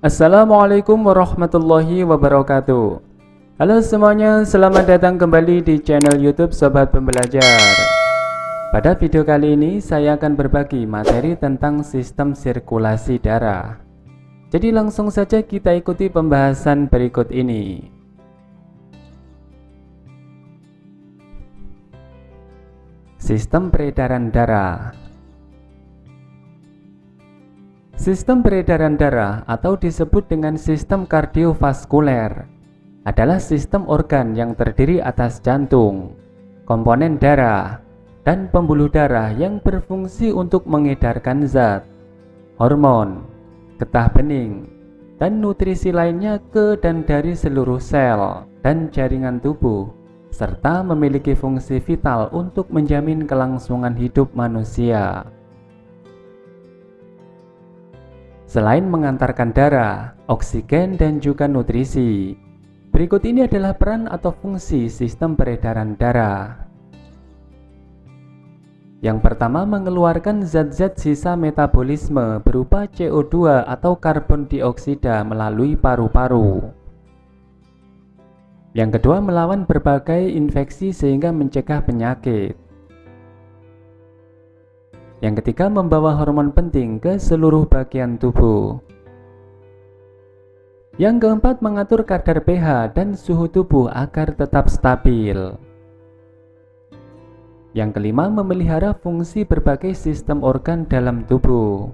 Assalamualaikum warahmatullahi wabarakatuh. Halo semuanya, selamat datang kembali di channel YouTube Sobat Pembelajar. Pada video kali ini saya akan berbagi materi tentang sistem sirkulasi darah. Jadi langsung saja kita ikuti pembahasan berikut ini. Sistem peredaran darah. Sistem peredaran darah atau disebut dengan sistem kardiovaskuler adalah sistem organ yang terdiri atas jantung, komponen darah, dan pembuluh darah yang berfungsi untuk mengedarkan zat, hormon, getah bening, dan nutrisi lainnya ke dan dari seluruh sel dan jaringan tubuh, serta memiliki fungsi vital untuk menjamin kelangsungan hidup manusia. Selain mengantarkan darah, oksigen, dan juga nutrisi, berikut ini adalah peran atau fungsi sistem peredaran darah. Yang pertama, mengeluarkan zat-zat sisa metabolisme berupa CO2 atau karbon dioksida melalui paru-paru. Yang kedua, melawan berbagai infeksi sehingga mencegah penyakit. Yang ketiga, membawa hormon penting ke seluruh bagian tubuh. Yang keempat, mengatur kadar pH dan suhu tubuh agar tetap stabil. Yang kelima, memelihara fungsi berbagai sistem organ dalam tubuh.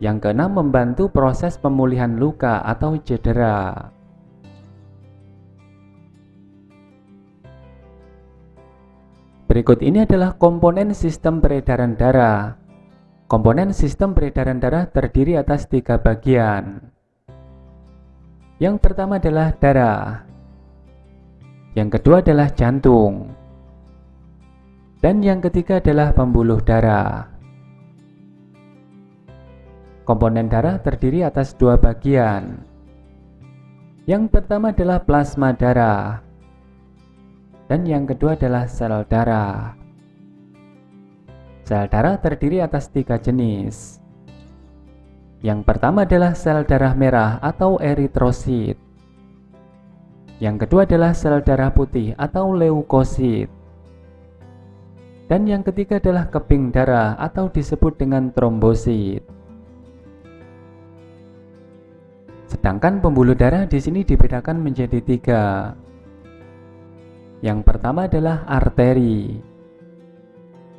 Yang keenam, membantu proses pemulihan luka atau cedera. Berikut ini adalah komponen sistem peredaran darah. Komponen sistem peredaran darah terdiri atas 3 bagian. Yang pertama adalah darah. Yang kedua adalah jantung. Dan yang ketiga adalah pembuluh darah. Komponen darah terdiri atas 2 bagian. Yang pertama adalah plasma darah. Dan yang kedua adalah sel darah. Sel darah terdiri atas 3 jenis. Yang pertama adalah sel darah merah atau eritrosit. Yang kedua adalah sel darah putih atau leukosit. Dan yang ketiga adalah keping darah atau disebut dengan trombosit. Sedangkan pembuluh darah di sini dibedakan menjadi 3. Yang pertama adalah arteri.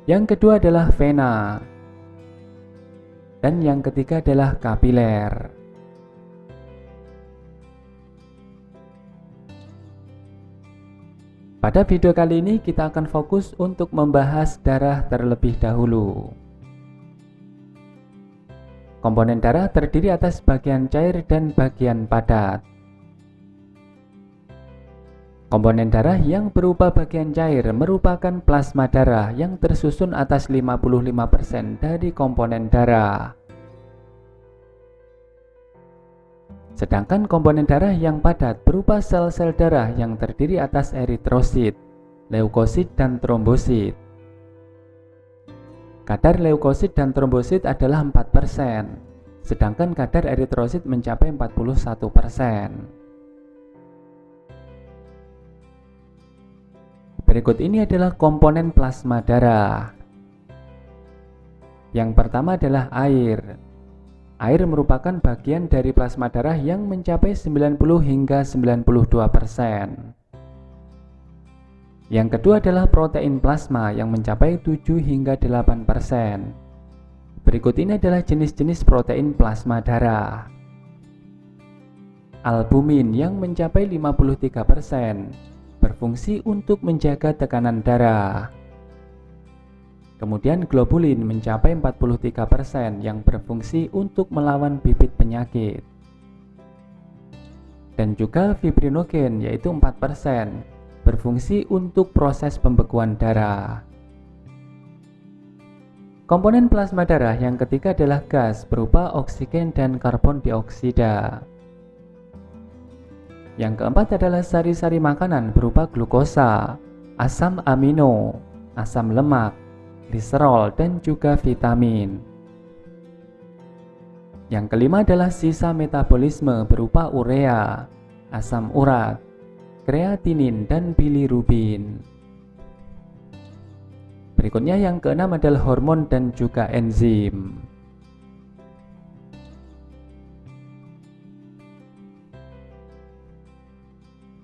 Yang kedua adalah vena. Dan yang ketiga adalah kapiler. Pada video kali ini kita akan fokus untuk membahas darah terlebih dahulu. Komponen darah terdiri atas bagian cair dan bagian padat. Komponen darah yang berupa bagian cair merupakan plasma darah yang tersusun atas 55% dari komponen darah. Sedangkan komponen darah yang padat berupa sel-sel darah yang terdiri atas eritrosit, leukosit, dan trombosit. Kadar leukosit dan trombosit adalah 4%, sedangkan kadar eritrosit mencapai 41%. Berikut ini adalah komponen plasma darah. Yang pertama adalah air. Air merupakan bagian dari plasma darah yang mencapai 90 hingga 92%. Yang kedua adalah protein plasma yang mencapai 7 hingga 8%. Berikut ini adalah jenis-jenis protein plasma darah. Albumin yang mencapai 53%. Berfungsi untuk menjaga tekanan darah. Kemudian globulin mencapai 43% yang berfungsi untuk melawan bibit penyakit. Dan juga fibrinogen yaitu 4% berfungsi untuk proses pembekuan darah. Komponen plasma darah yang ketiga adalah gas berupa oksigen dan karbon dioksida. Yang keempat adalah sari-sari makanan berupa glukosa, asam amino, asam lemak, gliserol, dan juga vitamin. Yang kelima adalah sisa metabolisme berupa urea, asam urat, kreatinin, dan bilirubin. Berikutnya yang keenam adalah hormon dan juga enzim.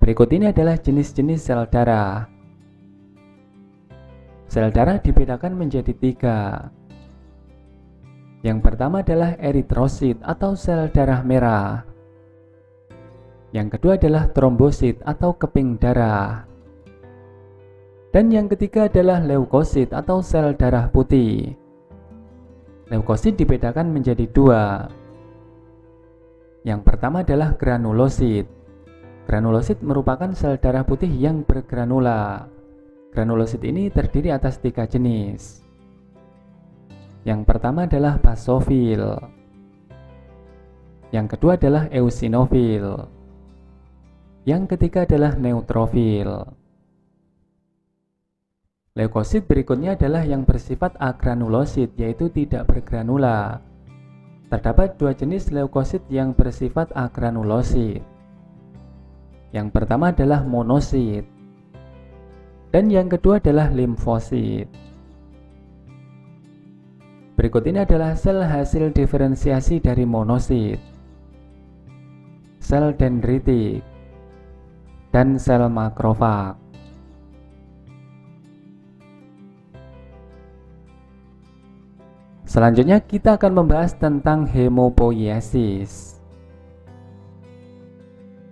Berikut ini adalah jenis-jenis sel darah. Sel darah dibedakan menjadi 3. Yang pertama adalah eritrosit atau sel darah merah. Yang kedua adalah trombosit atau keping darah. Dan yang ketiga adalah leukosit atau sel darah putih. Leukosit dibedakan menjadi 2. Yang pertama adalah granulosit. Granulosit merupakan sel darah putih yang bergranula. Granulosit ini terdiri atas 3 jenis. Yang pertama adalah basofil. Yang kedua adalah eosinofil. Yang ketiga adalah neutrofil. Leukosit berikutnya adalah yang bersifat agranulosit, yaitu tidak bergranula. Terdapat 2 jenis leukosit yang bersifat agranulosit. Yang pertama adalah monosit, dan yang kedua adalah limfosit. Berikut ini adalah sel hasil diferensiasi dari monosit, sel dendritik, dan sel makrofag. Selanjutnya kita akan membahas tentang hemopoiesis.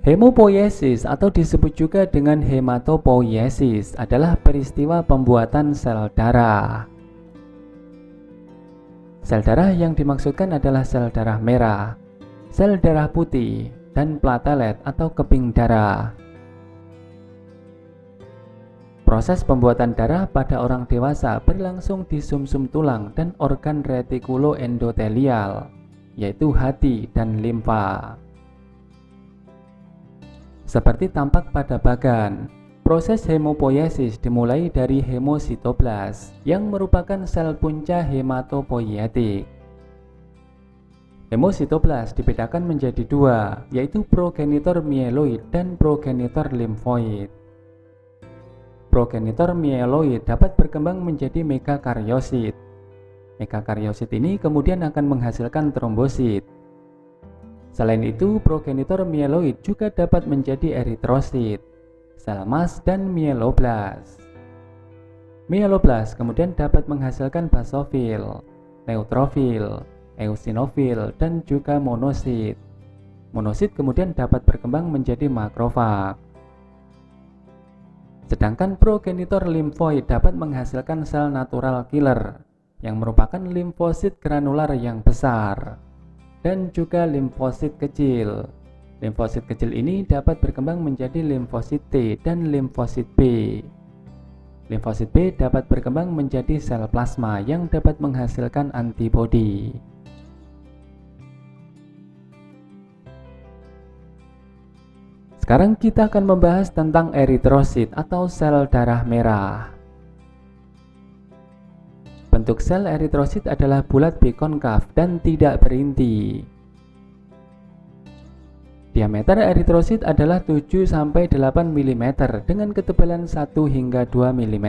Hemopoiesis atau disebut juga dengan hematopoiesis adalah peristiwa pembuatan sel darah. Sel darah yang dimaksudkan adalah sel darah merah, sel darah putih, dan platelet atau keping darah. Proses pembuatan darah pada orang dewasa berlangsung di sumsum tulang dan organ retikuloendotelial, yaitu hati dan limfa. Seperti tampak pada bagan, proses hemopoiesis dimulai dari hemositoblas yang merupakan sel punca hematopoietik. Hemositoblas dibedakan menjadi 2, yaitu progenitor mieloid dan progenitor limfoid. Progenitor mieloid dapat berkembang menjadi megakariosit. Megakariosit ini kemudian akan menghasilkan trombosit. Selain itu, progenitor mieloid juga dapat menjadi eritrosit, sel emas, dan mieloblas. Mieloblas kemudian dapat menghasilkan basofil, neutrofil, eosinofil, dan juga monosit. Monosit kemudian dapat berkembang menjadi makrofag. Sedangkan progenitor limfoid dapat menghasilkan sel natural killer yang merupakan limfosit granular yang besar dan juga limfosit kecil. Limfosit kecil ini dapat berkembang menjadi limfosit T dan limfosit B. Limfosit B dapat berkembang menjadi sel plasma yang dapat menghasilkan antibodi. Sekarang kita akan membahas tentang eritrosit atau sel darah merah. Bentuk sel eritrosit adalah bulat bikonkav dan tidak berinti. Diameter eritrosit adalah 7-8 mm dengan ketebalan 1 hingga 2 mm.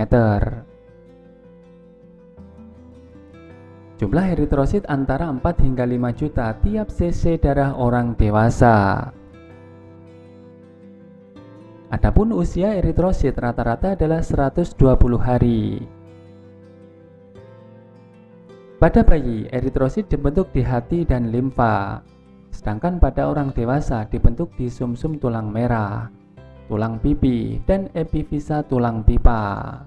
Jumlah eritrosit antara 4 hingga 5 juta tiap cc darah orang dewasa. Adapun usia eritrosit rata-rata adalah 120 hari. Pada bayi, eritrosit dibentuk di hati dan limfa, sedangkan pada orang dewasa dibentuk di sumsum tulang merah, tulang pipi, dan epifisa tulang pipa.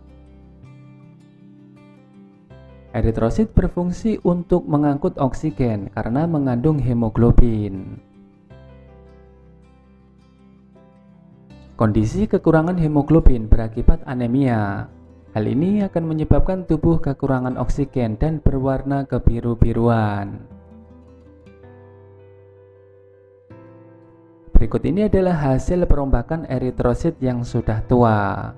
Eritrosit berfungsi untuk mengangkut oksigen karena mengandung hemoglobin. Kondisi kekurangan hemoglobin berakibat anemia. Hal ini akan menyebabkan tubuh kekurangan oksigen dan berwarna kebiru-biruan. Berikut ini adalah hasil perombakan eritrosit yang sudah tua.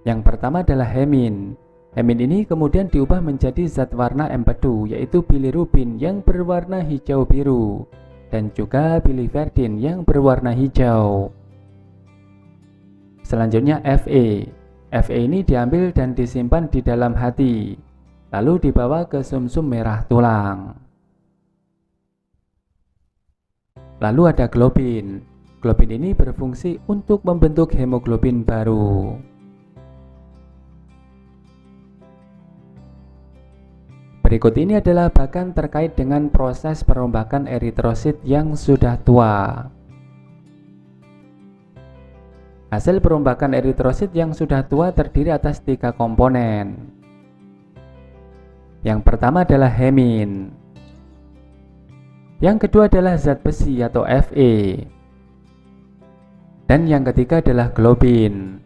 Yang pertama adalah hemin. Hemin ini kemudian diubah menjadi zat warna empedu, yaitu bilirubin yang berwarna hijau biru dan juga biliverdin yang berwarna hijau. Selanjutnya Fe. Fe ini diambil dan disimpan di dalam hati, lalu dibawa ke sumsum merah tulang. Lalu ada globin. Globin ini berfungsi untuk membentuk hemoglobin baru. Berikut ini adalah bagan terkait dengan proses perombakan eritrosit yang sudah tua. Hasil perombakan eritrosit yang sudah tua terdiri atas 3 komponen. Yang pertama adalah hemin. Yang kedua adalah zat besi atau Fe. Dan yang ketiga adalah globin.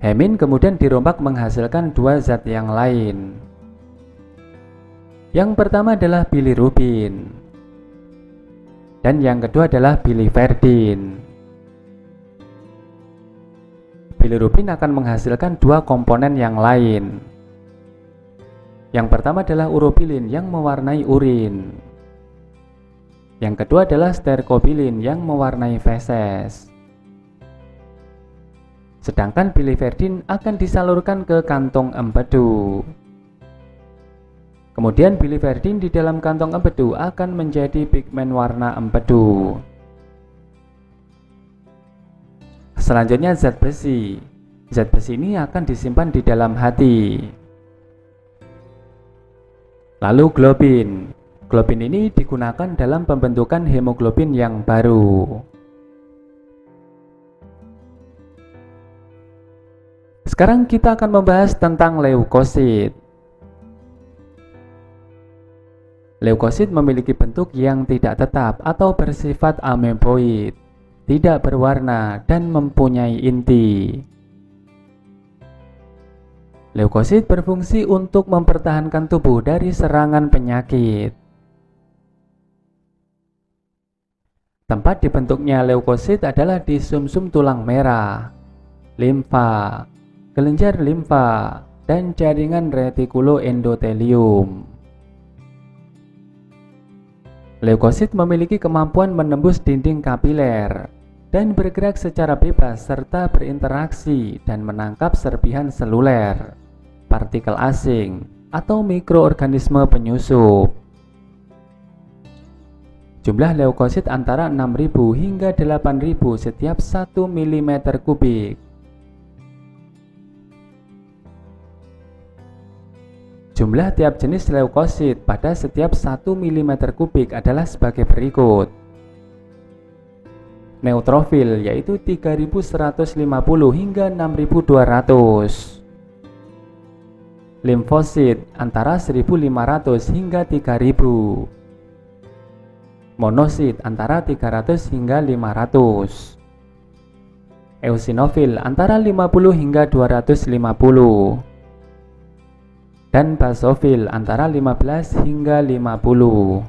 Hemin kemudian dirombak menghasilkan 2 zat yang lain. Yang pertama adalah bilirubin. Dan yang kedua adalah biliverdin. Bilirubin akan menghasilkan 2 komponen yang lain. Yang pertama adalah urobilin yang mewarnai urin. Yang kedua adalah sterkobilin yang mewarnai feses. Sedangkan biliverdin akan disalurkan ke kantong empedu. Kemudian biliverdin di dalam kantong empedu akan menjadi pigmen warna empedu. Selanjutnya zat besi. Zat besi ini akan disimpan di dalam hati. Lalu globin. Globin ini digunakan dalam pembentukan hemoglobin yang baru. Sekarang kita akan membahas tentang leukosit. Leukosit memiliki bentuk yang tidak tetap atau bersifat ameboid, tidak berwarna, dan mempunyai inti. Leukosit berfungsi untuk mempertahankan tubuh dari serangan penyakit. Tempat dibentuknya leukosit adalah di sumsum tulang merah, limfa, kelenjar limfa, dan jaringan retikuloendotelium. Leukosit memiliki kemampuan menembus dinding kapiler dan bergerak secara bebas serta berinteraksi dan menangkap serpihan seluler, partikel asing, atau mikroorganisme penyusup. Jumlah leukosit antara 6.000 hingga 8.000 setiap 1 mm kubik. Jumlah tiap jenis leukosit pada setiap 1 mm kubik adalah sebagai berikut. Neutrofil yaitu 3.150 hingga 6.200. Limfosit antara 1.500 hingga 3.000. Monosit antara 300 hingga 500. Eosinofil antara 50 hingga 250. Dan basofil antara 15 hingga 50.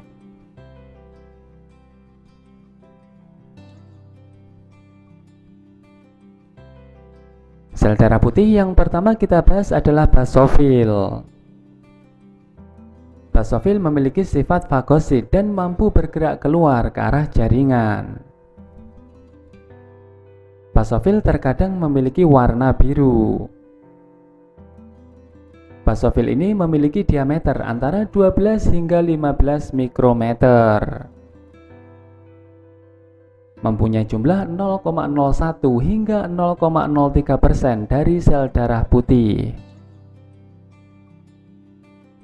Sel darah putih yang pertama kita bahas adalah basofil. Basofil memiliki sifat fagosit dan mampu bergerak keluar ke arah jaringan. Basofil terkadang memiliki warna biru. Basofil ini memiliki diameter antara 12 hingga 15 mikrometer. Mempunyai jumlah 0,01 hingga 0,03% dari sel darah putih.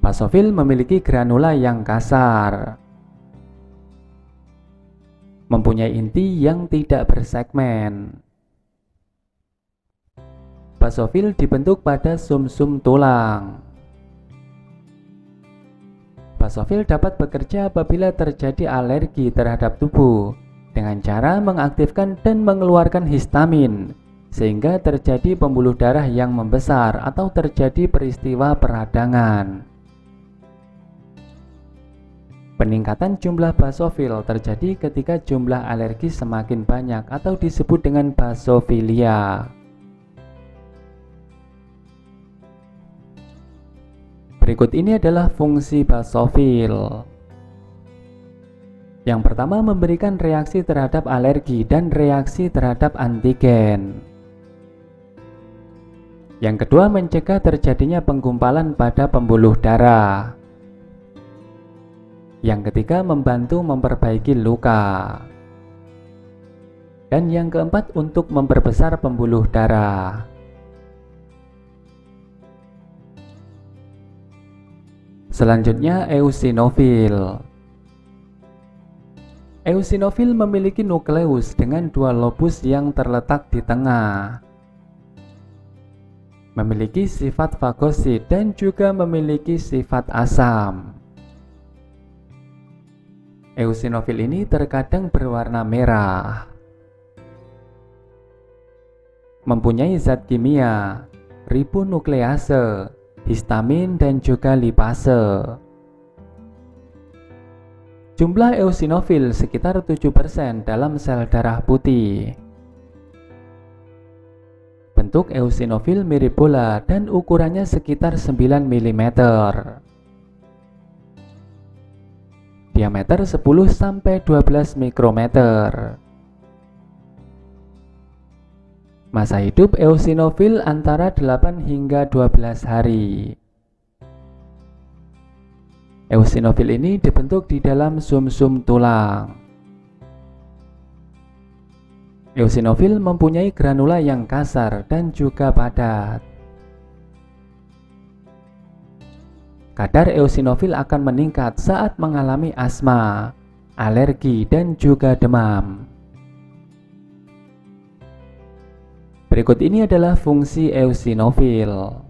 Basofil memiliki granula yang kasar. Mempunyai inti yang tidak bersegmen. Basofil dibentuk pada sumsum tulang. Basofil dapat bekerja apabila terjadi alergi terhadap tubuh dengan cara mengaktifkan dan mengeluarkan histamin, sehingga terjadi pembuluh darah yang membesar atau terjadi peristiwa peradangan. Peningkatan jumlah basofil terjadi ketika jumlah alergi semakin banyak atau disebut dengan basofilia. Berikut ini adalah fungsi basofil. Yang pertama, memberikan reaksi terhadap alergi dan reaksi terhadap antigen. Yang kedua, mencegah terjadinya penggumpalan pada pembuluh darah. Yang ketiga, membantu memperbaiki luka. Dan yang keempat, untuk memperbesar pembuluh darah. Selanjutnya, eosinofil. Eosinofil memiliki nukleus dengan dua lobus yang terletak di tengah. Memiliki sifat fagosit dan juga memiliki sifat asam. Eosinofil ini terkadang berwarna merah. Mempunyai zat kimia, ribonuklease, histamin dan juga lipase. Jumlah eosinofil sekitar 7% dalam sel darah putih. Bentuk eosinofil mirip bola dan ukurannya sekitar 9 mm. Diameter 10–12 mikrometer. Masa hidup eosinofil antara 8 hingga 12 hari. Eosinofil ini dibentuk di dalam sumsum tulang. Eosinofil mempunyai granula yang kasar dan juga padat. Kadar eosinofil akan meningkat saat mengalami asma, alergi, dan juga demam. Berikut ini adalah fungsi eosinofil.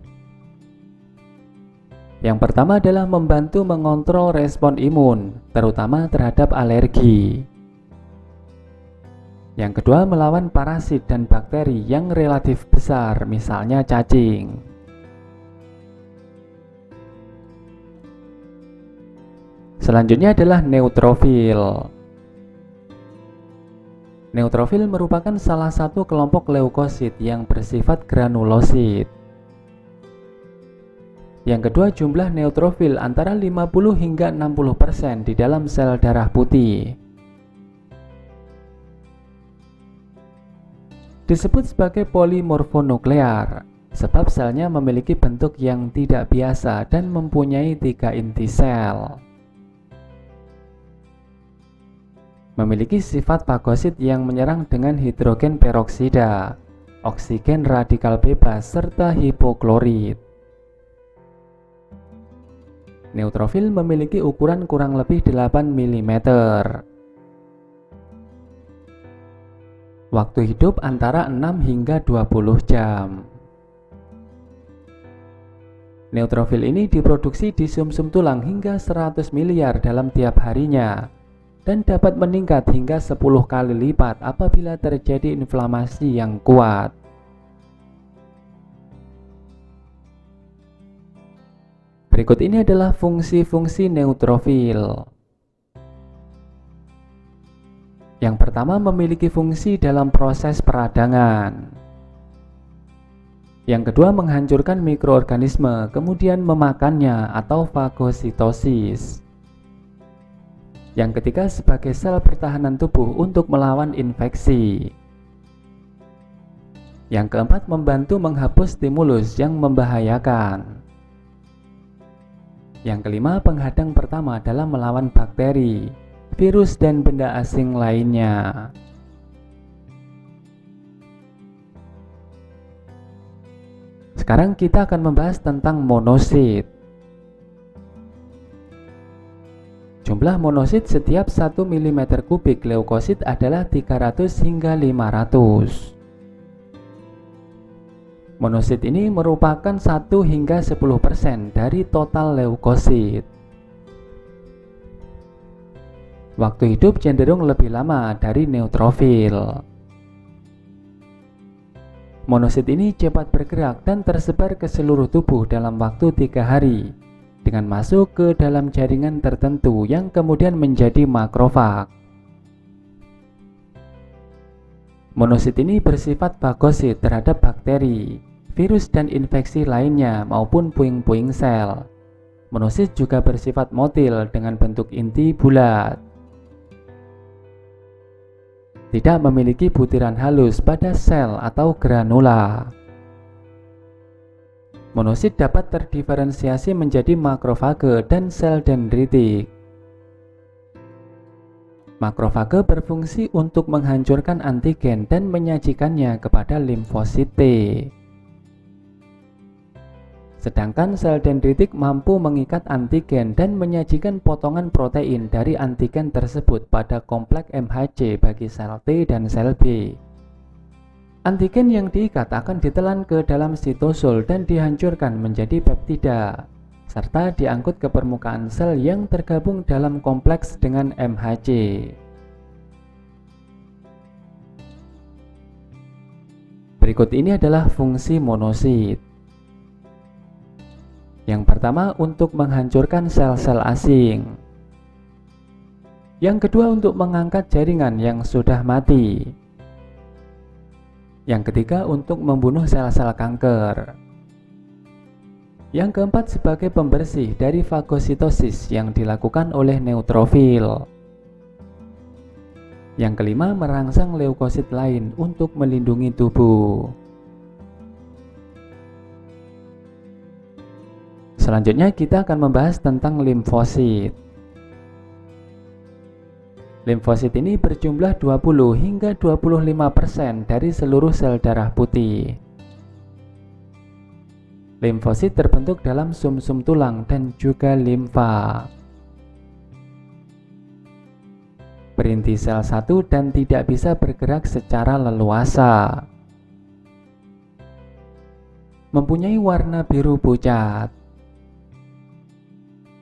Yang pertama adalah membantu mengontrol respon imun, terutama terhadap alergi. Yang kedua, melawan parasit dan bakteri yang relatif besar, misalnya cacing. Selanjutnya adalah neutrofil. Neutrofil merupakan salah satu kelompok leukosit yang bersifat granulosit. Yang kedua, jumlah neutrofil antara 50 hingga 60% di dalam sel darah putih. Disebut sebagai polimorfonuklear sebab selnya memiliki bentuk yang tidak biasa dan mempunyai 3 inti sel. Memiliki sifat fagosit yang menyerang dengan hidrogen peroksida, oksigen radikal bebas, serta hipoklorit. Neutrofil memiliki ukuran kurang lebih 8 mm. Waktu hidup antara 6 hingga 20 jam. Neutrofil ini diproduksi di sumsum tulang hingga 100 miliar dalam tiap harinya dan dapat meningkat hingga 10 kali lipat apabila terjadi inflamasi yang kuat. Berikut ini adalah fungsi-fungsi neutrofil. Yang pertama, memiliki fungsi dalam proses peradangan. Yang kedua, menghancurkan mikroorganisme, kemudian memakannya atau fagositosis. Yang ketiga, sebagai sel pertahanan tubuh untuk melawan infeksi. Yang keempat, membantu menghapus stimulus yang membahayakan. Yang kelima, penghadang pertama dalam melawan bakteri, virus, dan benda asing lainnya. Sekarang kita akan membahas tentang monosit. Jumlah monosit setiap 1 mm kubik leukosit adalah 300 hingga 500. Monosit ini merupakan 1 hingga 10% dari total leukosit. Waktu hidup cenderung lebih lama dari neutrofil. Monosit ini cepat bergerak dan tersebar ke seluruh tubuh dalam waktu 3 hari dengan masuk ke dalam jaringan tertentu yang kemudian menjadi makrofag. Monosit ini bersifat fagosit terhadap bakteri, virus, dan infeksi lainnya maupun puing-puing sel, Monosit juga bersifat motil dengan bentuk inti bulat. Tidak memiliki butiran halus pada sel atau granula. Monosit dapat terdiferensiasi menjadi makrofage dan sel dendritik. Makrofage berfungsi untuk menghancurkan antigen dan menyajikannya kepada limfosit T. Sedangkan sel dendritik mampu mengikat antigen dan menyajikan potongan protein dari antigen tersebut pada kompleks MHC bagi sel T dan sel B. Antigen yang diikat akan ditelan ke dalam sitosol dan dihancurkan menjadi peptida, serta diangkut ke permukaan sel yang tergabung dalam kompleks dengan MHC. Berikut ini adalah fungsi monosit. Yang pertama, untuk menghancurkan sel-sel asing. Yang kedua, untuk mengangkat jaringan yang sudah mati. Yang ketiga, untuk membunuh sel-sel kanker. Yang keempat, sebagai pembersih dari fagositosis yang dilakukan oleh neutrofil. Yang kelima, merangsang leukosit lain untuk melindungi tubuh. Selanjutnya kita akan membahas tentang limfosit. Limfosit ini berjumlah 20 hingga 25% dari seluruh sel darah putih. Limfosit terbentuk dalam sumsum tulang dan juga limfa. Berinti sel satu dan tidak bisa bergerak secara leluasa. Mempunyai warna biru pucat.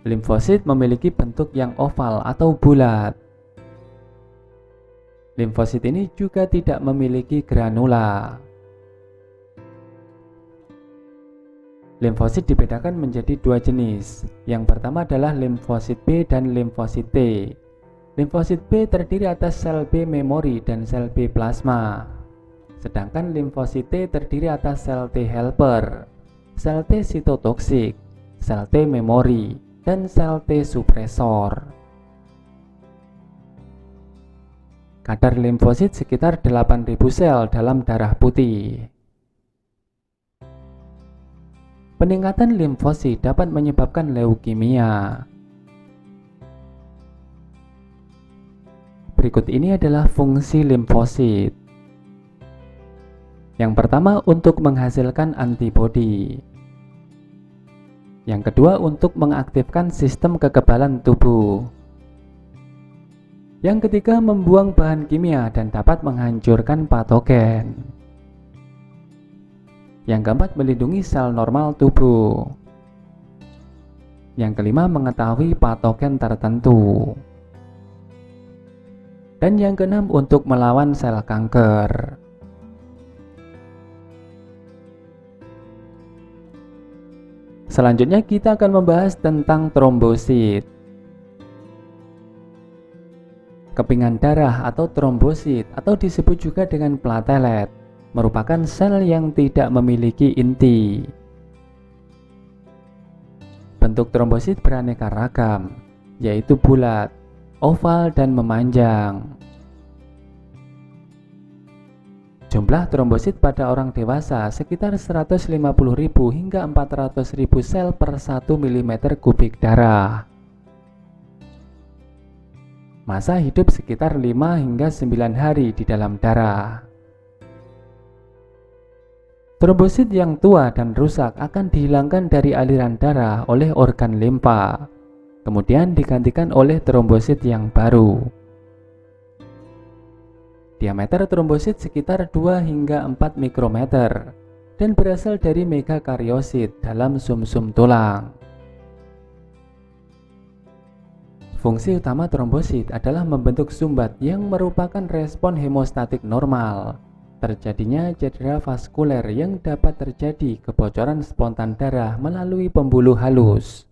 Limfosit memiliki bentuk yang oval atau bulat. Limfosit ini juga tidak memiliki granula. Limfosit dibedakan menjadi dua jenis. Yang pertama adalah limfosit B dan limfosit T. Limfosit B terdiri atas sel B memori dan sel B plasma. Sedangkan limfosit T terdiri atas sel T helper, sel T sitotoksik, sel T memori, dan sel T supresor. Kadar limfosit sekitar 8.000 sel dalam darah putih. Peningkatan limfosit dapat menyebabkan leukemia. Berikut ini adalah fungsi limfosit. Yang pertama, untuk menghasilkan antibodi. Yang kedua, untuk mengaktifkan sistem kekebalan tubuh. Yang ketiga, membuang bahan kimia dan dapat menghancurkan patogen. Yang keempat, melindungi sel normal tubuh. Yang kelima, mengetahui patogen tertentu. Dan yang keenam, untuk melawan sel kanker. Selanjutnya kita akan membahas tentang trombosit. Kepingan darah atau trombosit atau disebut juga dengan platelet merupakan sel yang tidak memiliki inti. Bentuk trombosit beraneka ragam, yaitu bulat, oval, dan memanjang. Jumlah trombosit pada orang dewasa sekitar 150.000 hingga 400.000 sel per 1 mm kubik darah. Masa hidup sekitar 5 hingga 9 hari di dalam darah. Trombosit yang tua dan rusak akan dihilangkan dari aliran darah oleh organ limfa, kemudian digantikan oleh trombosit yang baru. Diameter trombosit sekitar 2 hingga 4 mikrometer dan berasal dari megakariosit dalam sumsum tulang. Fungsi utama trombosit adalah membentuk sumbat yang merupakan respon hemostatik normal. Terjadinya cedera vaskuler yang dapat terjadi kebocoran spontan darah melalui pembuluh halus.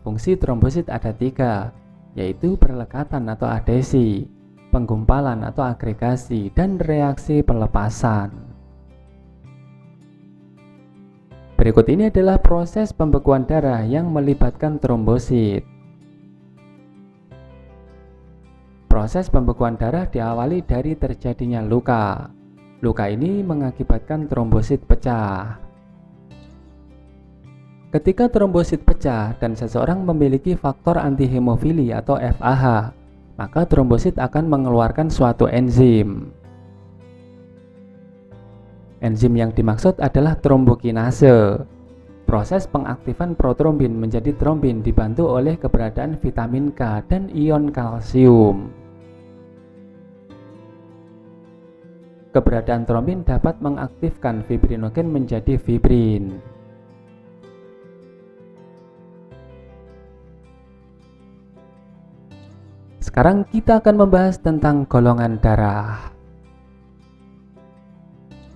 Fungsi trombosit ada 3, yaitu perlekatan atau adesi, penggumpalan atau agregasi, dan reaksi pelepasan. Berikut ini adalah proses pembekuan darah yang melibatkan trombosit. Proses pembekuan darah diawali dari terjadinya luka. Luka ini mengakibatkan trombosit pecah. Ketika trombosit pecah dan seseorang memiliki faktor antihemofili atau FAH, maka trombosit akan mengeluarkan suatu enzim. Enzim yang dimaksud adalah trombokinase. Proses pengaktifan protrombin menjadi trombin dibantu oleh keberadaan vitamin K dan ion kalsium. Keberadaan trombin dapat mengaktifkan fibrinogen menjadi fibrin. Sekarang kita akan membahas tentang golongan darah.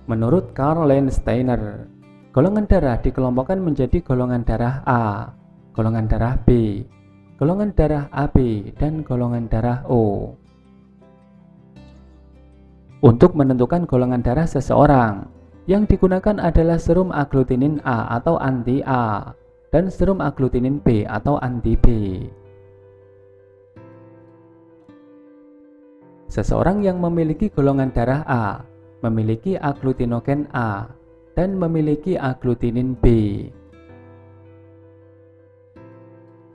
Menurut Karl Landsteiner, golongan darah dikelompokkan menjadi golongan darah A, golongan darah B, golongan darah AB, dan golongan darah O. Untuk menentukan golongan darah seseorang, yang digunakan adalah serum agglutinin A atau anti-A dan serum agglutinin B atau anti-B. Seseorang yang memiliki golongan darah A memiliki agglutinogen A dan memiliki agglutinin B.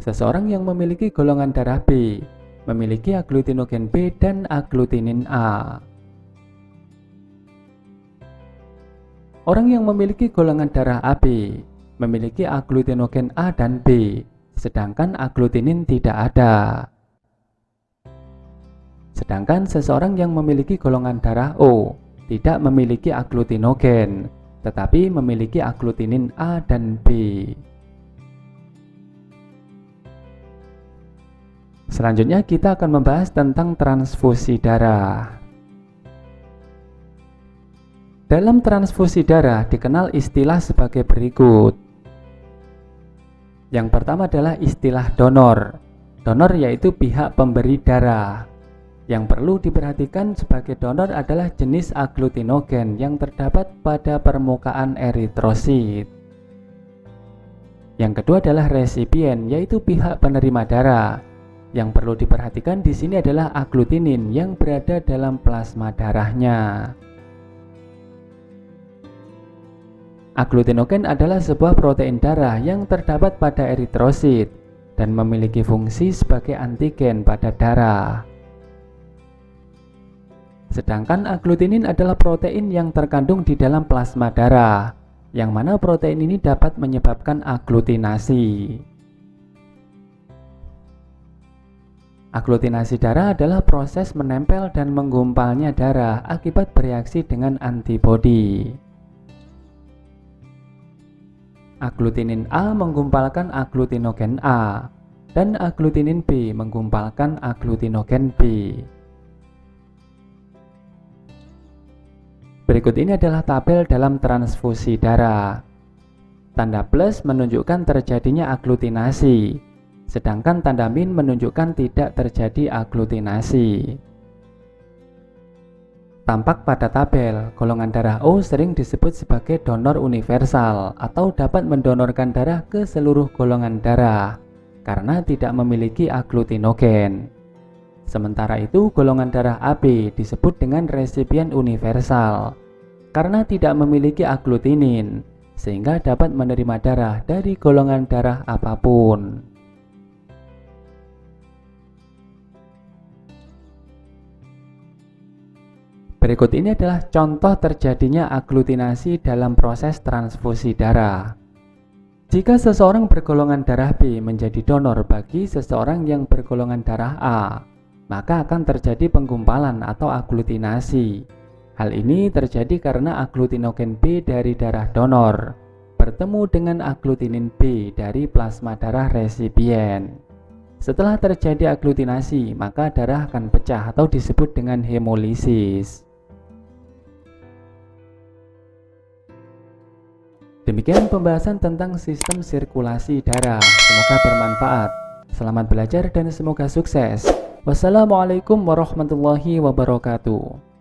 Seseorang yang memiliki golongan darah B memiliki agglutinogen B dan agglutinin A. Orang yang memiliki golongan darah AB memiliki agglutinogen A dan B, sedangkan agglutinin tidak ada. Sedangkan seseorang yang memiliki golongan darah O tidak memiliki agglutinogen, tetapi memiliki agglutinin A dan B. Selanjutnya kita akan membahas tentang transfusi darah. Dalam transfusi darah dikenal istilah sebagai berikut. Yang pertama adalah istilah donor. Donor yaitu pihak pemberi darah. Yang perlu diperhatikan sebagai donor adalah jenis agglutinogen yang terdapat pada permukaan eritrosit. Yang kedua adalah resipien, yaitu pihak penerima darah. Yang perlu diperhatikan di sini adalah agglutinin yang berada dalam plasma darahnya. Agglutinogen adalah sebuah protein darah yang terdapat pada eritrosit dan memiliki fungsi sebagai antigen pada darah. Sedangkan agglutinin adalah protein yang terkandung di dalam plasma darah, yang mana protein ini dapat menyebabkan agglutinasi. Agglutinasi darah adalah proses menempel dan menggumpalnya darah akibat bereaksi dengan antibodi. Agglutinin A menggumpalkan agglutinogen A, dan agglutinin B menggumpalkan agglutinogen B. Berikut ini adalah tabel dalam transfusi darah. Tanda plus menunjukkan terjadinya agglutinasi, sedangkan tanda min menunjukkan tidak terjadi agglutinasi. Tampak pada tabel, golongan darah O sering disebut sebagai donor universal atau dapat mendonorkan darah ke seluruh golongan darah karena tidak memiliki agglutinogen. Sementara itu, golongan darah AB disebut dengan resipien universal karena tidak memiliki agglutinin, sehingga dapat menerima darah dari golongan darah apapun. Berikut ini adalah contoh terjadinya agglutinasi dalam proses transfusi darah. Jika seseorang bergolongan darah B menjadi donor bagi seseorang yang bergolongan darah A, maka akan terjadi penggumpalan atau agglutinasi. Hal ini terjadi karena agglutinogen B dari darah donor bertemu dengan agglutinin B dari plasma darah resipien. Setelah terjadi agglutinasi, maka darah akan pecah atau disebut dengan hemolisis. Demikian pembahasan tentang sistem sirkulasi darah. Semoga bermanfaat. Selamat belajar dan semoga sukses. Wassalamualaikum warahmatullahi wabarakatuh.